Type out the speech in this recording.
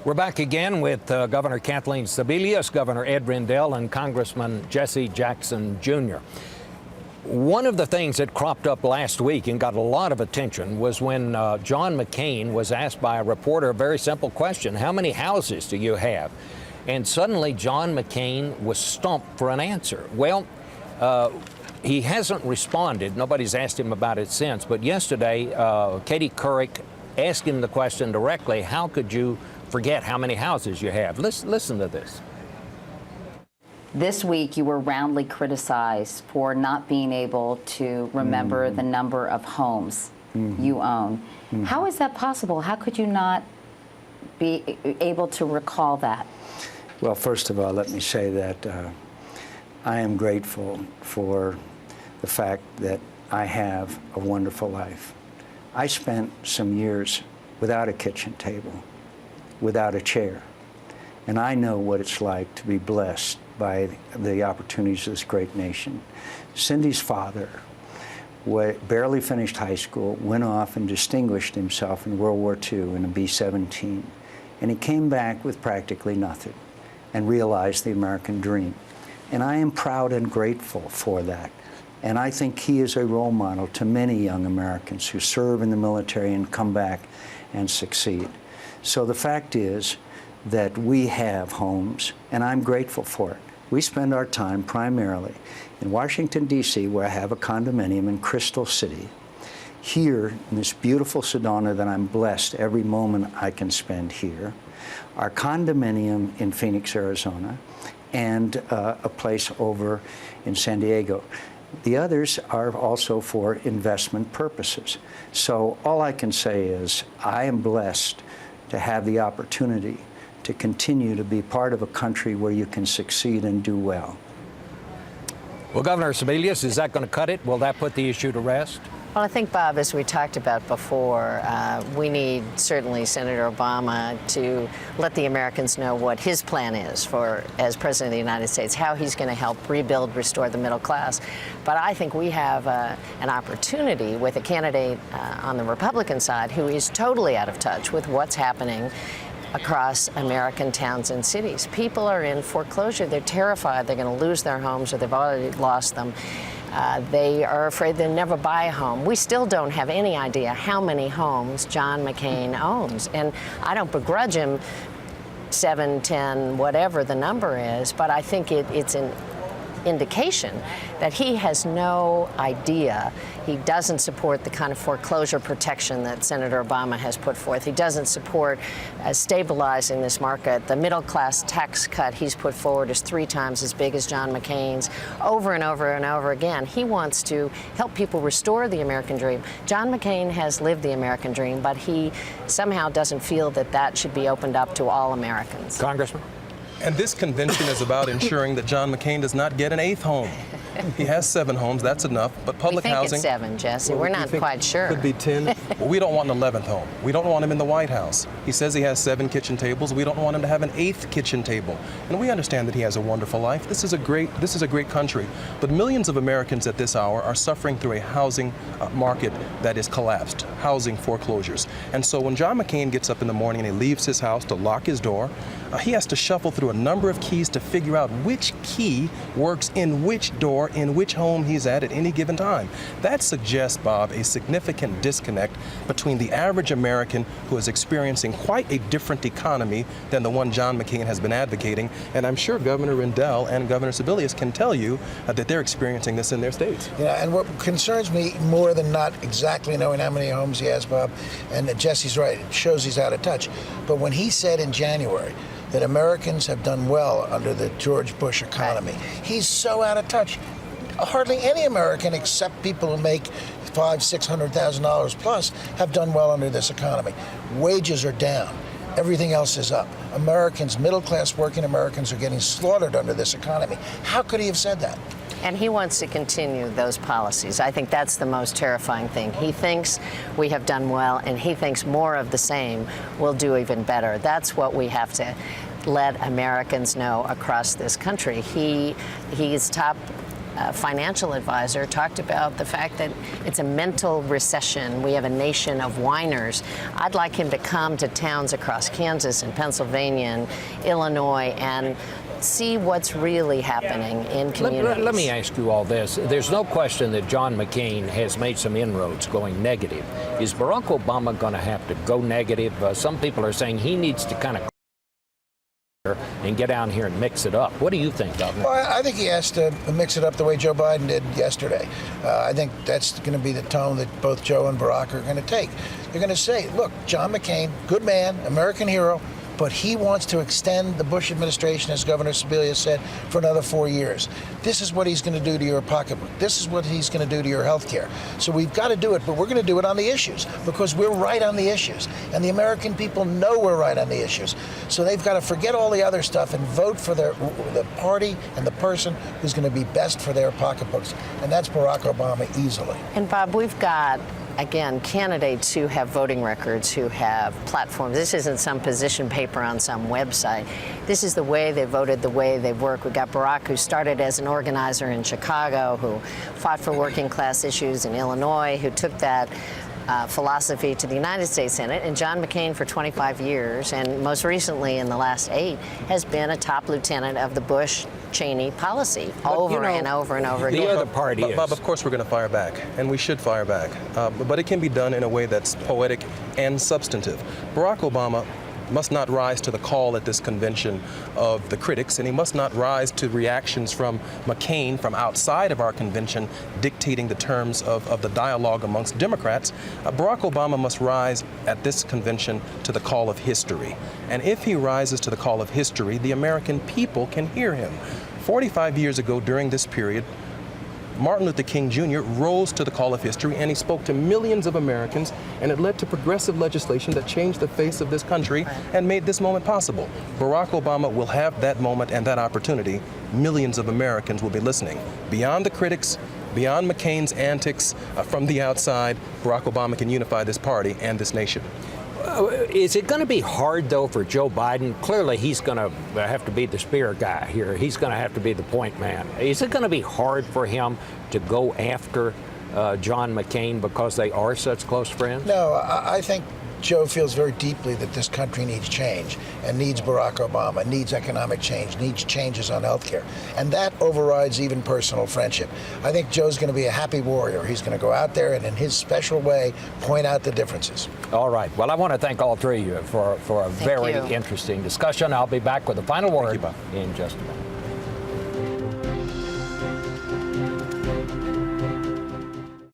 We're back again with Governor Kathleen Sebelius, Governor Ed Rendell, and Congressman Jesse Jackson Jr. One of the things that cropped up last week and got a lot of attention was when John McCain was asked by a reporter a very simple question: how many houses do you have? And suddenly John McCain was stumped for an answer. Well, he hasn't responded. Nobody's asked him about it since. But yesterday, Katie Couric asked him the question directly: how could you forget how many houses you have? Listen to this. This week, you were roundly criticized for not being able to remember the number of homes you own. How is that possible? How could you not be able to recall that? Well, first of all, let me say that I am grateful for the fact that I have a wonderful life. I spent some years without a kitchen table, without a chair, and I know what it's like to be blessed by the opportunities of this great nation. Cindy's father barely finished high school, went off and distinguished himself in World War II in a B-17, and he came back with practically nothing and realized the American dream. And I am proud and grateful for that. And I think he is a role model to many young Americans who serve in the military and come back and succeed. So the fact is that we have homes, and I'm grateful for it. We spend our time primarily in Washington, D.C., where I have a condominium in Crystal City, here in this beautiful Sedona that I'm blessed every moment I can spend here, our condominium in Phoenix, Arizona, and a place over in San Diego. The others are also for investment purposes. So all I can say is I am blessed to have the opportunity to continue to be part of a country where you can succeed and do well. Well, Governor Sebelius, is that going to cut it? Will that put the issue to rest? Well, I think, Bob, as we talked about before, we need certainly Senator Obama to let the Americans know what his plan is for, as President of the United States, how he's going to help rebuild, restore the middle class. But I think we have an opportunity with a candidate on the Republican side who is totally out of touch with what's happening across American towns and cities. People are in foreclosure. They're terrified they're going to lose their homes, or they've already lost them. They are afraid they'll never buy a home. We still don't have any idea how many homes John McCain owns. And I don't begrudge him 7, 10, whatever the number is, but I think it's an indication that he has no idea. He doesn't support the kind of foreclosure protection that Senator Obama has put forth. He doesn't support stabilizing this market. The middle class tax cut he's put forward is 3 times as big as John McCain's. Over and over and over again, he wants to help people restore the American dream. John McCain has lived the American dream, but he somehow doesn't feel that that should be opened up to all Americans. Congressman? And this convention is about ensuring that John McCain does not get an 8th home. He has 7 homes, that's enough, but public we think housing... it's 7, Jesse. We're not quite sure. Could be 10. Well, we don't want an 11th home. We don't want him in the White House. He says he has 7 kitchen tables. We don't want him to have an 8th kitchen table. And we understand that he has a wonderful life. This is a great country. But millions of Americans at this hour are suffering through a housing market that is collapsed, housing foreclosures. And so when John McCain gets up in the morning and he leaves his house to lock his door, he has to shuffle through a number of keys to figure out which key works in which door, in which home he's at any given time. That suggests, Bob, a significant disconnect between the average American who is experiencing quite a different economy than the one John McCain has been advocating. And I'm sure Governor Rendell and Governor Sebelius can tell you that they're experiencing this in their states. Yeah, and what concerns me more than not exactly knowing how many homes he has, Bob, and Jesse's right, it shows he's out of touch. But when he said in January that Americans have done well under the George Bush economy, he's so out of touch. Hardly any American, except people who make $500,000, $600,000 plus, have done well under this economy. Wages are down. Everything else is up. Americans, middle-class working Americans, are getting slaughtered under this economy. How could he have said that? And he wants to continue those policies. I think that's the most terrifying thing. He thinks we have done well, and he thinks more of the same will do even better. That's what we have to let Americans know across this country. He's top financial advisor, talked about the fact that it's a mental recession. We have a nation of whiners. I'd like him to come to towns across Kansas and Pennsylvania and Illinois and see what's really happening in communities. Let me ask you all this. There's no question that John McCain has made some inroads going negative. Is Barack Obama going to have to go negative? Some people are saying he needs to kind of and get down here and mix it up. What do you think, Governor? Well, I think he has to mix it up the way Joe Biden did yesterday. I think that's going to be the tone that both Joe and Barack are going to take. They're going to say, look, John McCain, good man, American hero, but he wants to extend the Bush administration, as Governor Sebelius said, for another 4 years. This is what he's going to do to your pocketbook. This is what he's going to do to your health care. So we've got to do it, but we're going to do it on the issues because we're right on the issues. And the American people know we're right on the issues. So they've got to forget all the other stuff and vote for the party and the person who's going to be best for their pocketbooks. And that's Barack Obama easily. And Bob, we've got, again, candidates who have voting records, who have platforms. This isn't some position paper on some website. This is the way they voted, the way they work. We got Barack, who started as an organizer in Chicago, who fought for working class issues in Illinois, who took that philosophy to the United States Senate, and John McCain for 25 years, and most recently in the last 8, has been a top lieutenant of the Bush-Cheney policy over and over and over again. The other part is... Bob, of course we're going to fire back, and we should fire back. But it can be done in a way that's poetic and substantive. Barack Obama must not rise to the call at this convention of the critics, and he must not rise to reactions from McCain from outside of our convention dictating the terms of the dialogue amongst Democrats. Barack Obama must rise at this convention to the call of history. And if he rises to the call of history, the American people can hear him. 45 years ago during this period, Martin Luther King Jr. rose to the call of history, and he spoke to millions of Americans, and it led to progressive legislation that changed the face of this country and made this moment possible. Barack Obama will have that moment and that opportunity. Millions of Americans will be listening. Beyond the critics, beyond McCain's antics from the outside, Barack Obama can unify this party and this nation. Is it going to be hard, though, for Joe Biden? Clearly, he's going to have to be the spear guy here. He's going to have to be the point man. Is it going to be hard for him to go after John McCain because they are such close friends? No, I think Joe feels very deeply that this country needs change and needs Barack Obama, needs economic change, needs changes on health care. And that overrides even personal friendship. I think Joe's going to be a happy warrior. He's going to go out there and in his special way point out the differences. All right. Well, I want to thank all three of you for a very interesting discussion. I'll be back with the final word in just a minute.